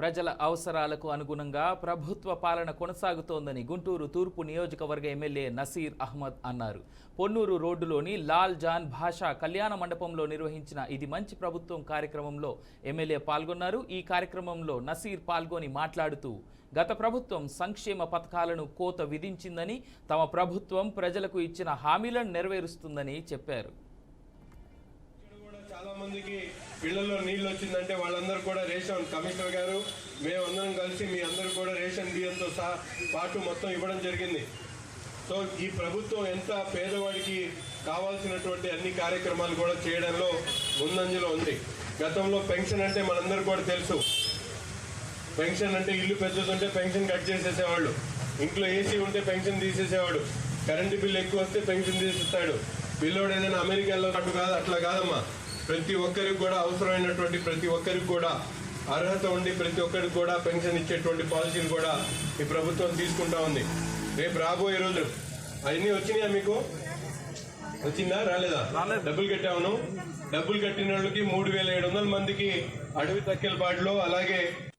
ప్రజల అవసరాలకు అనుగుణంగా ప్రభుత్వ పాలన కొనసాగుతోందని గుంటూరు తూర్పు నియోజకవర్గ ఎమ్మెల్యే నసీర్ అహ్మద్ అన్నారు. పొన్నూరు రోడ్డులోని లాల్ జాన్ భాషా కళ్యాణ మండపంలో నిర్వహించిన ఇది మంచి ప్రభుత్వం కార్యక్రమంలో ఎమ్మెల్యే పాల్గొన్నారు. ఈ కార్యక్రమంలో నసీర్ పాల్గొని మాట్లాడుతూ గత ప్రభుత్వం సంక్షేమ పథకాలను కోత విధించిందని, తమ ప్రభుత్వం ప్రజలకు ఇచ్చిన హామీలను నెరవేరుస్తుందని చెప్పారు. చాలా మందికి ఇళ్లలో నీళ్లు వచ్చిందంటే వాళ్ళందరూ కూడా రేషన్ కమిషనర్ గారు మేమందరం కలిసి మీ అందరూ కూడా రేషన్ బియ్యంతో పాటు మొత్తం ఇవ్వడం జరిగింది. సో ఈ ప్రభుత్వం ఎంత పేదవాడికి కావాల్సినటువంటి అన్ని కార్యక్రమాలు కూడా చేయడంలో ముందంజలో ఉంది. గతంలో పెన్షన్ అంటే మనందరూ కూడా తెలుసు. పెన్షన్ అంటే ఇల్లు పెద్దదుంటే పెన్షన్ కట్ చేసేసేవాళ్ళు, ఇంట్లో ఏసీ ఉంటే పెన్షన్ తీసేసేవాడు, కరెంటు బిల్లు ఎక్కువ వస్తే పెన్షన్ తీసేస్తాడు. పిల్లోడు ఏదైనా అమెరికాలో అటు కాదు, అట్లా కాదమ్మా. ప్రతి ఒక్కరికి కూడా అవసరమైనటువంటి ప్రతి ఒక్కరికి కూడా అర్హత ఉండి ప్రతి ఒక్కరికి కూడా పెన్షన్ ఇచ్చేటువంటి పాలసీలు కూడా ఈ ప్రభుత్వం తీసుకుంటా ఉంది. రేపు రాబోయే రోజు అవన్నీ వచ్చినాయా? మీకు వచ్చిందా? రాలేదా? డబ్బులు కట్టాము. డబ్బులు కట్టిన వాళ్ళకి 3700 మందికి అడవి తక్కెలపాడులో, అలాగే